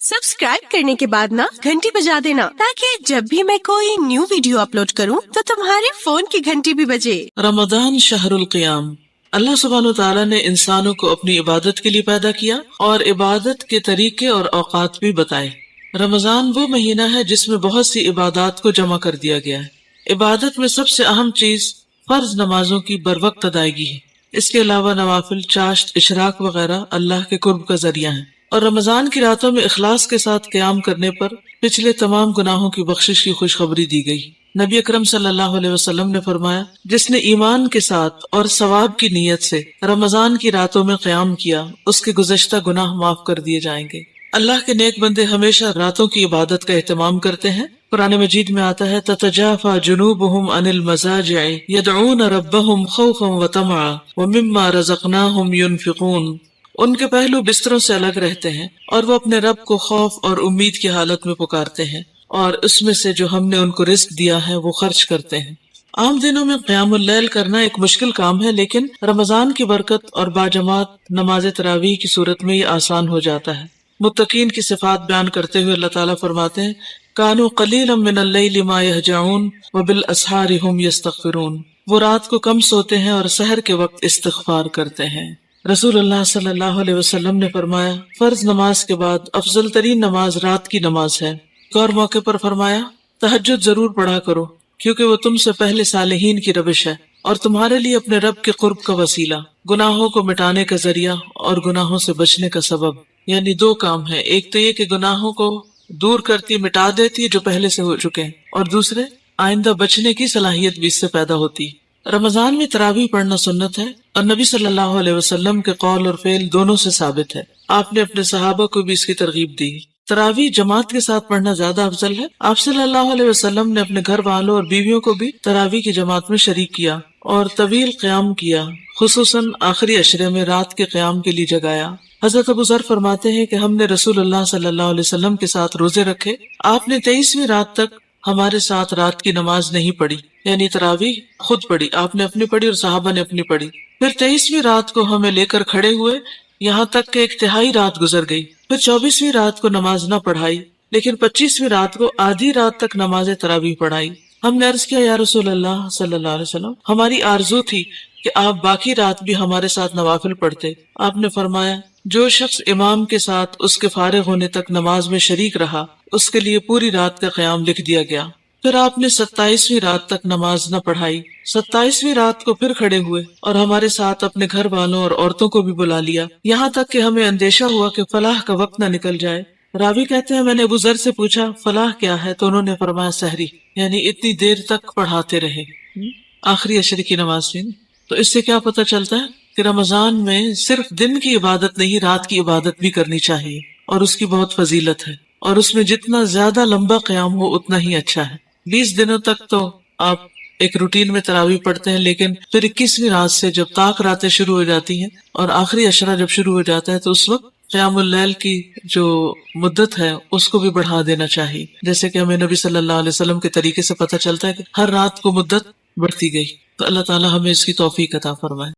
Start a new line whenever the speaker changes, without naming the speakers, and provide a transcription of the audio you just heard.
Subscribe करने के बाद ना घंटी बजा देना, ताकि जब भी मैं कोई न्यू वीडियो अपलोड करूं तो तुम्हारे फोन की घंटी भी बजे।
रमजान शहरुल क़ियाम। अल्लाह सुब्हानहू तआला ने इंसानों को अपनी इबादत के लिए पैदा किया और इबादत के तरीके और औकात भी बताए। रमजान वो महीना है जिसमें बहुत सी इबादत को जमा कर दिया गया है। इबादत में सबसे अहम चीज फर्ज नमाजों की बरवक्त अदायगी है। इसके अलावा नवाफिल, चाश्त, इशराक वगैरह अल्लाह के कुर्ब का जरिया है। और रमजान की रातों में इखलास के साथ क़याम करने पर पिछले तमाम गुनाहों की बख्शिश की खुशखबरी दी गई। नबी अकरम सल्लल्लाहु अलैहि वसल्लम ने फरमाया, जिसने ईमान के साथ और सवाब की नीयत से रमजान की रातों में क़याम किया, उसके गुज़श्ता गुनाह माफ कर दिए जाएंगे। अल्लाह के नेक बंदे हमेशा रातों की इबादत का एहतमाम करते हैं। कुरान मजीद में आता है, ततजाफा जुनूबुहुम अनिल मजाजि'i यदऊन रब्बहुम खौफन व तमआ व मिम्मा रज़क़नाहुम युनफिकून। उनके पहलू बिस्तरों से अलग रहते हैं और वो अपने रब को खौफ और उम्मीद की हालत में पुकारते हैं और उसमें से जो हमने उनको रिस्क दिया है वो खर्च करते हैं। आम दिनों में क़यामुल लैल करना एक मुश्किल काम है, लेकिन रमजान की बरकत और बाजमात नमाज तरावीह की सूरत में ये आसान हो जाता है। मुत्तकीन की सिफात बयान करते हुए अल्लाह ताला फरमाते हैं, कानू कलीलन मिनल लैली मा यहजऊन व बिल असहारि हुम यस्तगफिरून। वो रात को कम सोते हैं और सहर के वक्त इस्तिग़फार करते हैं। रसूलुल्लाह सल्लल्लाहु अलैहि वसल्लम ने फरमाया, फर्ज नमाज के बाद अफजल तरीन नमाज रात की नमाज है। एक और मौके पर फरमाया, तहज्जुद जरूर पढ़ा करो, क्योंकि वो तुमसे पहले सालिहीन की रविश है और तुम्हारे लिए अपने रब के कुर्ब का वसीला, गुनाहों को मिटाने का जरिया और गुनाहों से बचने का सबब। यानी दो काम है, एक तो ये कि गुनाहों को दूर करती, मिटा देती है जो पहले से हो चुके हैं, और दूसरे आइंदा बचने की सलाहियत भी इससे पैदा होती है। रमजान में तरावीह पढ़ना सुन्नत है और नबी सल्लल्लाहु अलैहि वसल्लम के कौल और फेल दोनों से साबित है। आपने अपने सहाबा को भी इसकी तरगीब दी। तरावीह जमात के साथ पढ़ना ज्यादा अफजल है। आप सल्लल्लाहु अलैहि वसल्लम ने अपने घर वालों और बीवियों को भी तरावीह की जमात में शरीक किया और तवील क़याम किया, खुसूसन आखिरी अशरे में रात के क़याम के लिए जगाया। हजरत अबू ज़र फरमाते हैं कि हमने रसूलुल्लाह सल्लल्लाहु अलैहि वसल्लम के साथ रोजे रखे। आपने 23वीं रात तक हमारे साथ रात की नमाज नहीं पढ़ी, यानी तरावीह खुद पढ़ी, आपने अपनी पढ़ी और सहाबा ने अपनी पढ़ी। फिर 23वीं रात को हमें लेकर खड़े हुए, यहाँ तक कि एक तिहाई रात गुजर गई। फिर 24वीं रात को नमाज न पढ़ाई, लेकिन 25वीं रात को आधी रात तक नमाज तरावीह पढ़ाई। हमने अर्ज किया, या रसूल अल्लाह सल्लल्लाहु अलैहि वसल्लम, हमारी आरजू थी कि आप बाकी रात भी हमारे साथ नवाफिल पढ़ते। आपने फरमाया, जो शख्स इमाम के साथ उसके फारिग होने तक नमाज में शरीक रहा, उसके लिए पूरी रात का क़याम लिख दिया गया। फिर आपने 27वीं रात तक नमाज न पढ़ाई। 27वीं रात को फिर खड़े हुए और हमारे साथ अपने घर वालों और औरतों को भी बुला लिया, यहाँ तक कि हमें अंदेशा हुआ कि फलाह का वक्त न निकल जाए। रावी कहते हैं, मैंने अबू ज़र से पूछा, फलाह क्या है? तो उन्होंने फरमाया, सहरी। यानी इतनी देर तक पढ़ाते रहे, आखिरी अशर की नमाज में। तो इससे क्या पता चलता है कि रमजान में सिर्फ दिन की इबादत नहीं, रात की इबादत भी करनी चाहिए और उसकी बहुत फजीलत है, और उसमें जितना ज्यादा लंबा क़याम हो उतना ही अच्छा है। 20 दिनों तक तो आप एक रूटीन में तरावीह पढ़ते हैं, लेकिन फिर 21वीं रात से जब ताक रातें शुरू हो जाती हैं और आखिरी अशरा जब शुरू हो जाता है, तो उस वक्त क़यामुल लैल की जो मुद्दत है उसको भी बढ़ा देना चाहिए। जैसे कि हमें नबी सल्लल्लाहु अलैहि वसल्लम के तरीके से पता चलता है कि हर रात को मुद्दत बढ़ती गई। तो अल्लाह ताला हमें इसकी तौफीक अता फरमाए।